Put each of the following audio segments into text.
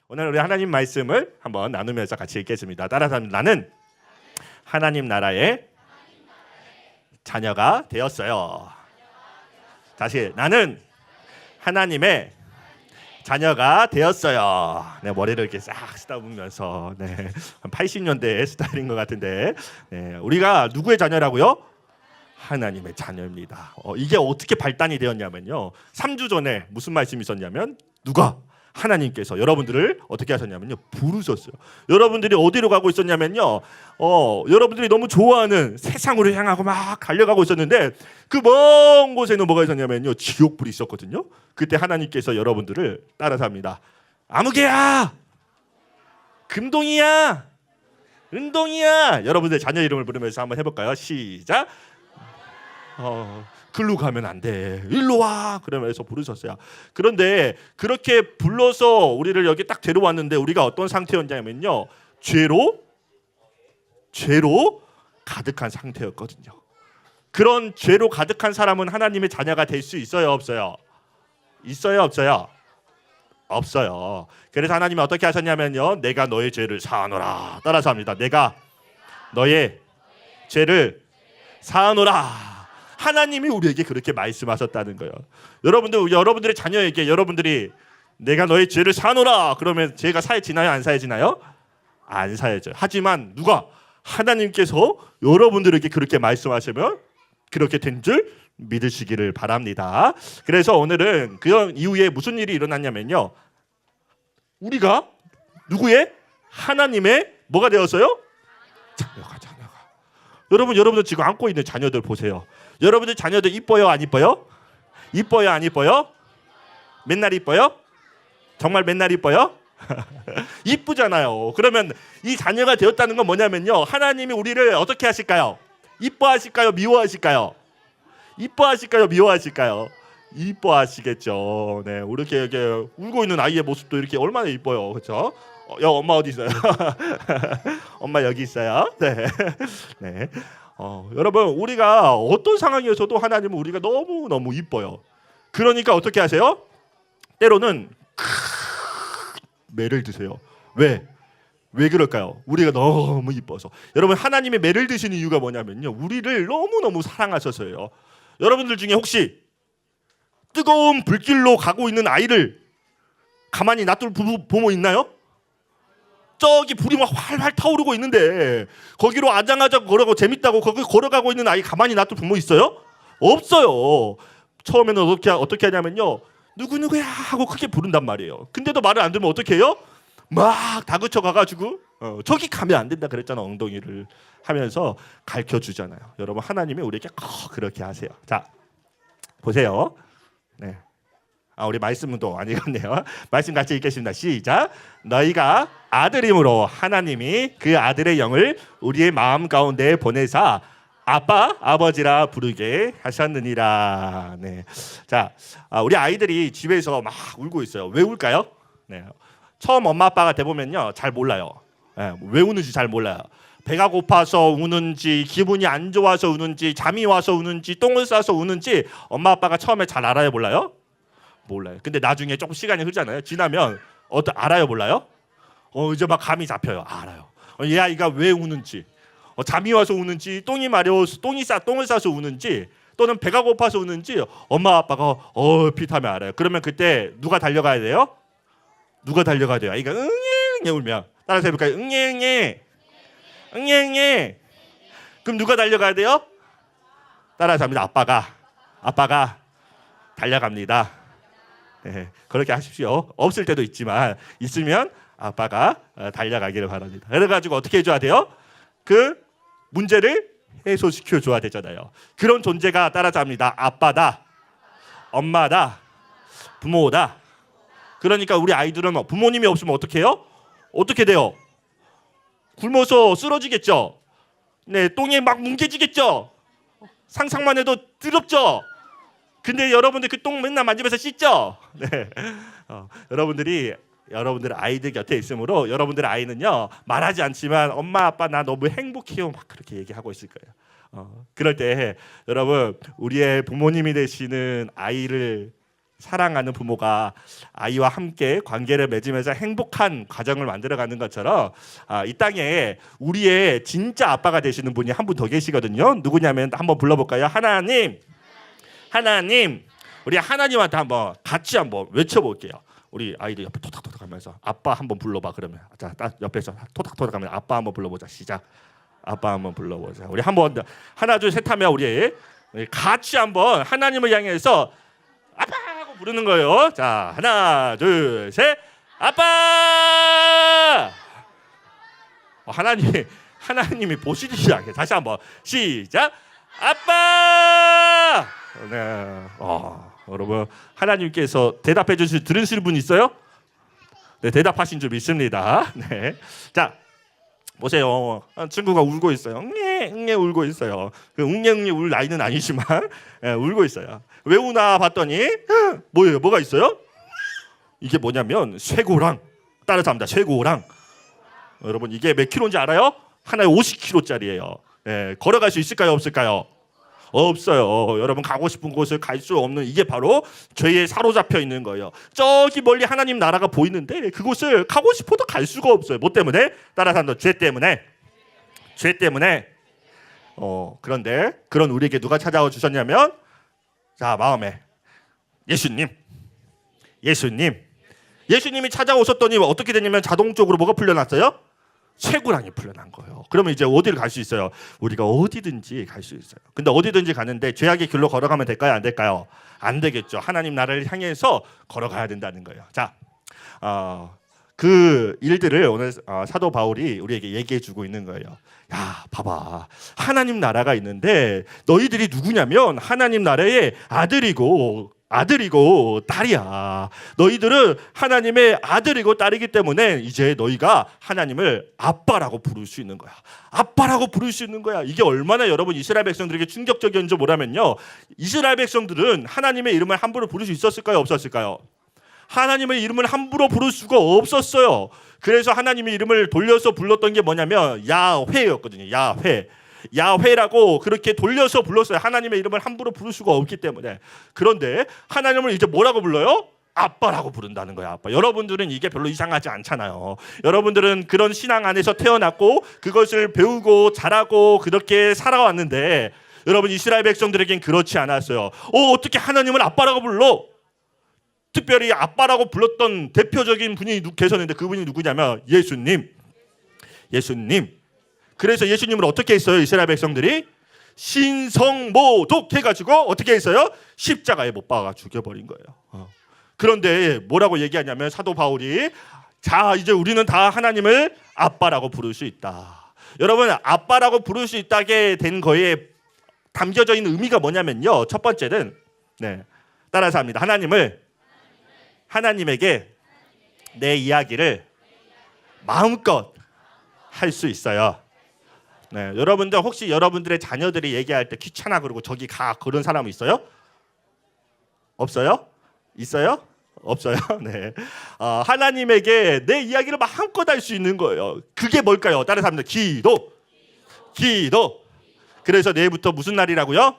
오늘 우리 하나님 말씀을 한번 나누면서 같이 읽겠습니다. 따라서 나는 하나님 나라의 자녀가 되었어요. 다시 나는 하나님의 자녀가 되었어요. 네, 머리를 이렇게 싹 쓰다보면서 80년대 스타일인 것 같은데 우리가 누구의 자녀라고요? 하나님의 자녀입니다. 이게 어떻게 발단이 되었냐면요. 3주 전에 무슨 말씀이 있었냐면 누가? 하나님께서 여러분들을 어떻게 하셨냐면요. 부르셨어요. 여러분들이 어디로 가고 있었냐면요. 여러분들이 너무 좋아하는 세상으로 향하고 막 달려가고 있었는데 그 먼 곳에는 뭐가 있었냐면요. 지옥불이 있었거든요. 그때 하나님께서 여러분들을 따라서 합니다. 아무개야! 금동이야! 은동이야! 여러분들 자녀 이름을 부르면서 한번 해볼까요? 시작! 글로 가면 안 돼. 일로 와. 그러면서 부르셨어요. 그런데 그렇게 불러서 우리를 여기 딱 데려왔는데 우리가 어떤 상태였냐면요. 죄로 가득한 상태였거든요. 그런 죄로 가득한 사람은 하나님의 자녀가 될 수 있어요, 없어요? 있어요, 없어요? 없어요. 그래서 하나님이 어떻게 하셨냐면요. 내가 너의 죄를 사하노라. 따라서 합니다. 내가 너의 죄를 사하노라. 하나님이 우리에게 그렇게 말씀하셨다는 거예요. 여러분들의 자녀에게 여러분들이 내가 너의 죄를 사노라 그러면 죄가 사해지나요? 안 사해지나요? 안 사해져요. 하지만 누가? 하나님께서 여러분들에게 그렇게 말씀하시면 그렇게 된 줄 믿으시기를 바랍니다. 그래서 오늘은 그 이후에 무슨 일이 일어났냐면요. 우리가 누구의? 하나님의 뭐가 되었어요? 자녀가. 여러분들 지금 안고 있는 자녀들 보세요. 여러분들 자녀들 이뻐요, 안 이뻐요? 이뻐요, 안 이뻐요? 맨날 이뻐요? 정말 맨날 이뻐요? 이쁘잖아요. 그러면 이 자녀가 되었다는 건 뭐냐면요. 하나님이 우리를 어떻게 하실까요? 이뻐하실까요? 미워하실까요? 이뻐하실까요? 미워하실까요? 이뻐하시겠죠. 네, 이렇게 울고 있는 아이의 모습도 이렇게 얼마나 이뻐요, 그렇죠? 엄마 어디 있어요? 엄마 여기 있어요. 네. 여러분 우리가 어떤 상황에서도 하나님은 우리가 너무 이뻐요. 그러니까 어떻게 하세요? 때로는 매를 드세요. 왜 그럴까요? 우리가 너무 이뻐서. 여러분 하나님의 매를 드시는 이유가 뭐냐면요. 우리를 너무 사랑하셔서요. 여러분들 중에 혹시 뜨거운 불길로 가고 있는 아이를 가만히 놔둘 부모 있나요? 저기 불이 막 활활 타오르고 있는데 거기로 아장아장 걸어가고 재밌다고 거기 걸어가고 있는 아이 가만히 놔둘 부모 있어요? 없어요. 처음에는 어떻게 하냐면요. 누구누구야 하고 크게 부른단 말이에요. 근데도 말을 안 들으면 어떻게 해요? 막 다그쳐 가가지고 저기 가면 안 된다 그랬잖아. 엉덩이를 하면서 가르쳐주잖아요. 여러분 하나님이 우리에게 그렇게 하세요. 자 보세요. 네. 우리 말씀도 안 읽었네요. 말씀 같이 읽겠습니다. 시작. 너희가 아들임으로 하나님이 그 아들의 영을 우리의 마음 가운데 보내사 아빠, 아버지라 부르게 하셨느니라. 네. 자, 우리 아이들이 집에서 막 울고 있어요. 왜 울까요? 네. 처음 엄마 아빠가 돼보면요, 잘 몰라요. 네. 왜 우는지 잘 몰라요. 배가 고파서 우는지, 기분이 안 좋아서 우는지, 잠이 와서 우는지, 똥을 싸서 우는지 엄마 아빠가 처음에 잘 알아요, 몰라요? 몰라요. 근데 나중에 조금 시간이 흐르잖아요. 지나면 알아요, 몰라요? 이제 막 감이 잡혀요. 알아요. 얘 아이가 왜 우는지, 잠이 와서 우는지, 똥이 마려워서 똥을 싸서 우는지, 또는 배가 고파서 우는지 엄마 아빠가 얼핏하면 알아요. 그러면 그때 누가 달려가야 돼요? 누가 달려가야 돼요? 아이가 응애 울면 따라서 해볼까요? 응애. 그럼 누가 달려가야 돼요? 따라서 합니다. 아빠가 달려갑니다. 네, 그렇게 하십시오. 없을 때도 있지만 있으면 아빠가 달려가기를 바랍니다. 그래가지고 어떻게 해줘야 돼요? 그 문제를 해소시켜줘야 되잖아요. 그런 존재가 따라서 합니다. 아빠다, 엄마다, 부모다. 그러니까 우리 아이들은 부모님이 없으면 어떻게 해요? 어떻게 돼요? 굶어서 쓰러지겠죠. 네, 똥에 막 뭉개지겠죠. 상상만 해도 더럽죠. 근데 여러분들 그 똥 맨날 만지면서 씻죠. 네. 여러분들 아이들 곁에 있으므로 여러분들 아이는요 말하지 않지만 엄마 아빠 나 너무 행복해요 막 그렇게 얘기하고 있을 거예요. 그럴 때 여러분 우리의 부모님이 되시는 아이를 사랑하는 부모가 아이와 함께 관계를 맺으면서 행복한 가정을 만들어가는 것처럼 이 땅에 우리의 진짜 아빠가 되시는 분이 한 분 더 계시거든요. 누구냐면 한번 불러볼까요? 하나님, 하나님. 우리 하나님한테 한번 같이 한번 외쳐볼게요. 우리 아이들 옆에 토닥토닥 하면서 아빠 한번 불러봐. 그러면 자, 딱 옆에서 토닥토닥 하면 아빠 한번 불러보자. 시작. 아빠 한번 불러보자. 우리 한번 하나 둘 셋 하면 우리 같이 한번 하나님을 향해서 아빠 하고 부르는 거예요. 자, 하나 둘 셋. 아빠. 하나님이 보시듯이 하게. 다시 한번 시작. 아빠. 네. 여러분 하나님께서 대답해 주실 들으실 분 있어요? 네, 대답하신 줄 믿습니다. 네. 자, 보세요. 친구가 울고 있어요. 응애 울고 있어요. 그 응애 울 나이는 아니지만 울고 있어요. 왜 우나 봤더니 뭐예요? 뭐가 있어요? 이게 뭐냐면 쇠고랑. 따라서 합니다. 쇠고랑. 여러분 이게 몇 킬로인지 알아요? 하나에 50킬로짜리예요. 걸어갈 수 있을까요? 없을까요? 없어요. 여러분 가고 싶은 곳을 갈 수 없는 이게 바로 죄에 사로잡혀 있는 거예요. 저기 멀리 하나님 나라가 보이는데 그곳을 가고 싶어도 갈 수가 없어요. 뭐 때문에? 따라서 한다. 죄 때문에. 죄 때문에. 그런데 그런 우리에게 누가 찾아와 주셨냐면 자, 마음에 예수님이 찾아오셨더니 어떻게 되냐면 자동적으로 뭐가 풀려났어요? 쇠고랑이 풀려난 거예요. 그러면 이제 어디를 갈 수 있어요? 우리가 어디든지 갈 수 있어요. 근데 어디든지 가는데 죄악의 길로 걸어가면 될까요? 안 될까요? 안 되겠죠. 하나님 나라를 향해서 걸어가야 된다는 거예요. 자, 그 일들을 오늘 사도 바울이 우리에게 얘기해 주고 있는 거예요. 야, 봐봐. 하나님 나라가 있는데 너희들이 누구냐면 하나님 나라의 아들이고 딸이야. 너희들은 하나님의 아들이고 딸이기 때문에 이제 너희가 하나님을 아빠라고 부를 수 있는 거야. 아빠라고 부를 수 있는 거야. 이게 얼마나 여러분 이스라엘 백성들에게 충격적이었는지 뭐라면요. 이스라엘 백성들은 하나님의 이름을 함부로 부를 수 있었을까요? 없었을까요? 하나님의 이름을 함부로 부를 수가 없었어요. 그래서 하나님의 이름을 돌려서 불렀던 게 뭐냐면 야훼였거든요. 야훼라고 그렇게 돌려서 불렀어요. 하나님의 이름을 함부로 부를 수가 없기 때문에. 그런데 하나님을 이제 뭐라고 불러요? 아빠라고 부른다는 거야. 아빠. 여러분들은 이게 별로 이상하지 않잖아요. 여러분들은 그런 신앙 안에서 태어났고 그것을 배우고 자라고 그렇게 살아왔는데 여러분 이스라엘 백성들에겐 그렇지 않았어요. 어떻게 하나님을 아빠라고 불러? 특별히 아빠라고 불렀던 대표적인 분이 계셨는데 그분이 누구냐면 예수님. 그래서 예수님을 어떻게 했어요? 이스라엘 백성들이 신성모독 해가지고 어떻게 했어요? 십자가에 못 박아 죽여버린 거예요. 그런데 뭐라고 얘기하냐면 사도 바울이 자 이제 우리는 다 하나님을 아빠라고 부를 수 있다. 여러분 아빠라고 부를 수 있다게 된 거에 담겨져 있는 의미가 뭐냐면요. 첫 번째는 따라서 합니다. 하나님에게 내 이야기를 마음껏 할 수 있어요. 네, 여러분들 혹시 여러분들의 자녀들이 얘기할 때 귀찮아 그러고 저기 가 그런 사람 있어요? 없어요? 있어요? 없어요? 네. 하나님에게 내 이야기를 마음껏 할 수 있는 거예요. 그게 뭘까요? 다른 사람들 기도. 그래서 내일부터 무슨 날이라고요?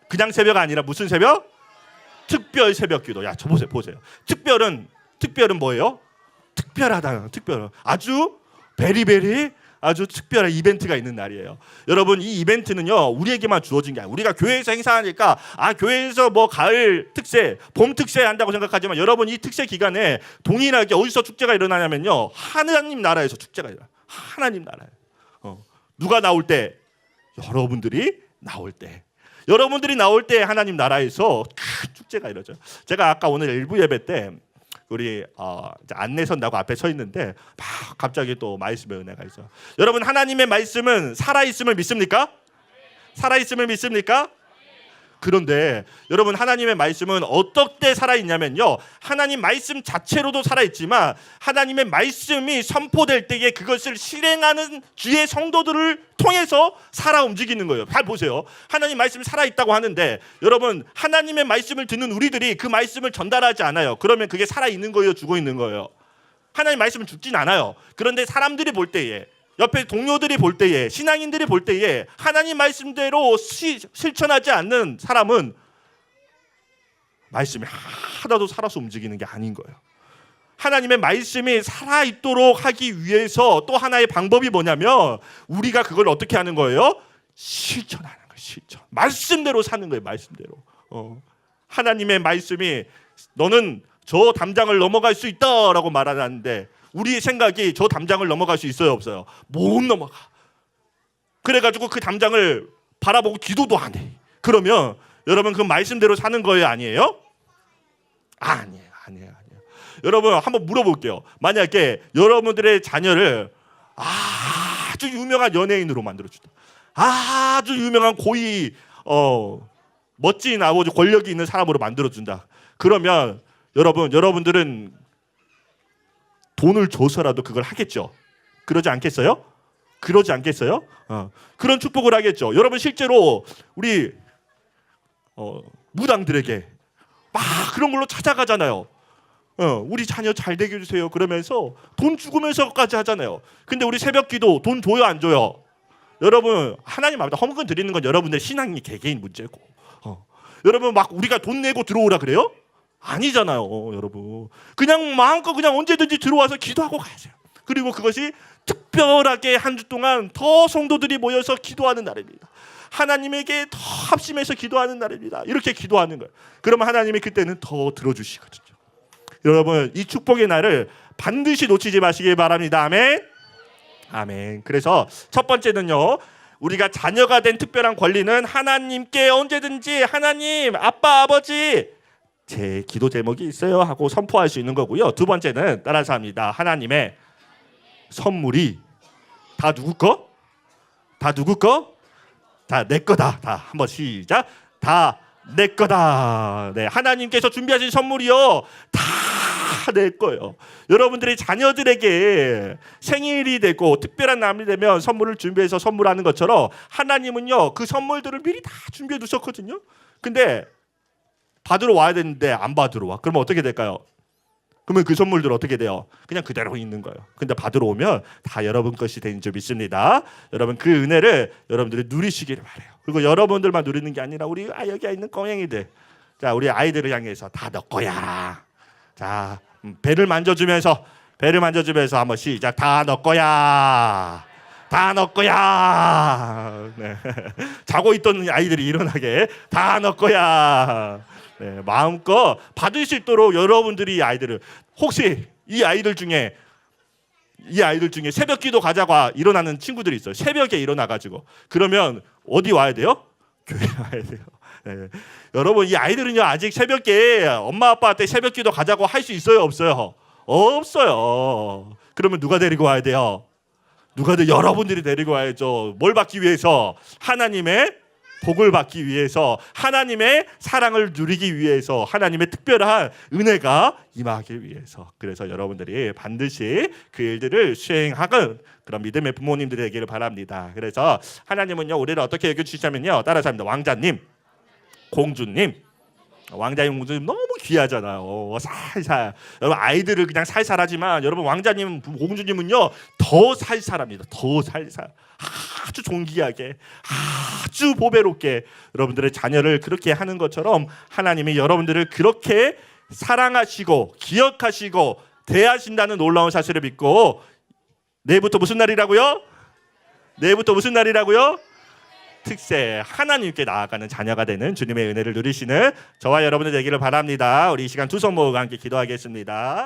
그냥 새벽 아니라 무슨 새벽? 특별 새벽 기도. 야, 저 보세요. 특별은 뭐예요? 특별하다. 아주 베리베리 아주 특별한 이벤트가 있는 날이에요. 여러분 이 이벤트는요 우리에게만 주어진 게 아니에요. 우리가 교회에서 행사하니까 교회에서 뭐 가을 특세, 봄 특세 한다고 생각하지만 여러분 이 특세 기간에 동일하게 어디서 축제가 일어나냐면요 하나님 나라에서 축제가 일어나요. 하나님 나라에 누가 나올 때? 여러분들이 나올 때 하나님 나라에서 큰 축제가 이루어져요. 제가 아까 오늘 일부 예배 때 우리 안내 선다고 앞에 서 있는데 막 갑자기 또 말씀의 은혜가 있어요. 여러분 하나님의 말씀은 살아있음을 믿습니까? 살아있음을 믿습니까? 그런데 여러분 하나님의 말씀은 어떻게 살아있냐면요 하나님 말씀 자체로도 살아있지만 하나님의 말씀이 선포될 때에 그것을 실행하는 주의 성도들을 통해서 살아 움직이는 거예요. 잘 보세요. 하나님 말씀이 살아있다고 하는데 여러분 하나님의 말씀을 듣는 우리들이 그 말씀을 전달하지 않아요. 그러면 그게 살아있는 거예요? 죽어 있는 거예요? 하나님 말씀은 죽진 않아요. 그런데 사람들이 볼 때에 옆에 동료들이 볼 때에 신앙인들이 볼 때에 하나님 말씀대로 실천하지 않는 사람은 말씀이 하나도 살아서 움직이는 게 아닌 거예요. 하나님의 말씀이 살아있도록 하기 위해서 또 하나의 방법이 뭐냐면 우리가 그걸 어떻게 하는 거예요? 실천하는 거예요. 실천. 말씀대로 사는 거예요. 말씀대로. 하나님의 말씀이 너는 저 담장을 넘어갈 수 있다라고 말하는데 우리의 생각이 저 담장을 넘어갈 수 있어요? 없어요? 못 넘어가. 그래가지고 그 담장을 바라보고 기도도 안 해. 그러면 여러분 그 말씀대로 사는 거예요? 아니에요? 아니에요. 여러분 한번 물어볼게요. 만약에 여러분들의 자녀를 아주 유명한 연예인으로 만들어준다. 아주 유명한 고위 멋진 아버지 권력이 있는 사람으로 만들어준다. 그러면 여러분들은 돈을 줘서라도 그걸 하겠죠. 그러지 않겠어요? 그러지 않겠어요? 그런 축복을 하겠죠. 여러분 실제로 우리 무당들에게 막 그런 걸로 찾아가잖아요. 우리 자녀 잘 되게 해주세요. 그러면서 돈 죽으면서까지 하잖아요. 근데 우리 새벽기도 돈 줘요, 안 줘요? 여러분 하나님 앞에 헌금 드리는 건 여러분들 신앙이 개개인 문제고, 여러분 막 우리가 돈 내고 들어오라 그래요? 아니잖아요, 여러분. 그냥 마음껏 그냥 언제든지 들어와서 기도하고 가세요. 그리고 그것이 특별하게 한 주 동안 더 성도들이 모여서 기도하는 날입니다. 하나님에게 더 합심해서 기도하는 날입니다. 이렇게 기도하는 거예요. 그러면 하나님이 그때는 더 들어주시거든요. 여러분 이 축복의 날을 반드시 놓치지 마시길 바랍니다. 아멘. 아멘. 그래서 첫 번째는요, 우리가 자녀가 된 특별한 권리는 하나님께 언제든지 하나님, 아빠, 아버지 제 기도 제목이 있어요 하고 선포할 수 있는 거고요. 두 번째는 따라서 합니다. 하나님의 선물이 다 누구 거? 다 누구 거? 다 내 거다. 다 한번 시작. 다 내 거다. 네, 하나님께서 준비하신 선물이요 다 내 거예요. 여러분들이 자녀들에게 생일이 되고 특별한 날이 되면 선물을 준비해서 선물하는 것처럼 하나님은요 그 선물들을 미리 다 준비해 두셨거든요. 근데 받으러 와야 되는데 안 받으러 와. 그러면 어떻게 될까요? 그러면 그 선물들 어떻게 돼요? 그냥 그대로 있는 거예요. 근데 받으러 오면 다 여러분 것이 되는 줄 믿습니다. 여러분 그 은혜를 여러분들이 누리시기를 바라요. 그리고 여러분들만 누리는 게 아니라 우리 여기 있는 꼬맹이들, 자 우리 아이들을 향해서 다 너 거야. 자 배를 만져주면서 한번 시작. 다 너 거야. 다 너 거야. 네. 자고 있던 아이들이 일어나게 다 너 거야. 네, 마음껏 받을 수 있도록 여러분들이 이 아이들을, 혹시 이 아이들 중에 새벽기도 가자고 일어나는 친구들이 있어요. 새벽에 일어나가지고 그러면 어디 와야 돼요? 교회 와야 돼요. 네. 여러분 이 아이들은요 아직 새벽에 엄마 아빠한테 새벽기도 가자고 할 수 있어요, 없어요? 없어요. 그러면 누가 데리고 와야 돼요? 여러분들이 데리고 와야죠. 뭘 받기 위해서? 하나님의 복을 받기 위해서, 하나님의 사랑을 누리기 위해서, 하나님의 특별한 은혜가 임하기 위해서. 그래서 여러분들이 반드시 그 일들을 수행하는 그런 믿음의 부모님들이 되기를 바랍니다. 그래서 하나님은요 우리를 어떻게 여겨주시냐면요, 따라서 합니다. 왕자님, 공주님, 왕자님, 공주님 너무 귀하잖아요. 살살. 여러분 아이들을 그냥 살살하지만 여러분 왕자님, 공주님은요 더 살살합니다. 더 살살. 아주 존귀하게, 아주 보배롭게 여러분들의 자녀를 그렇게 하는 것처럼 하나님이 여러분들을 그렇게 사랑하시고 기억하시고 대하신다는 놀라운 사실을 믿고, 내일부터 무슨 날이라고요? 특세 하나님께 나아가는 자녀가 되는 주님의 은혜를 누리시는 저와 여러분들 되기를 바랍니다. 우리 이 시간 두 손 모으고 함께 기도하겠습니다.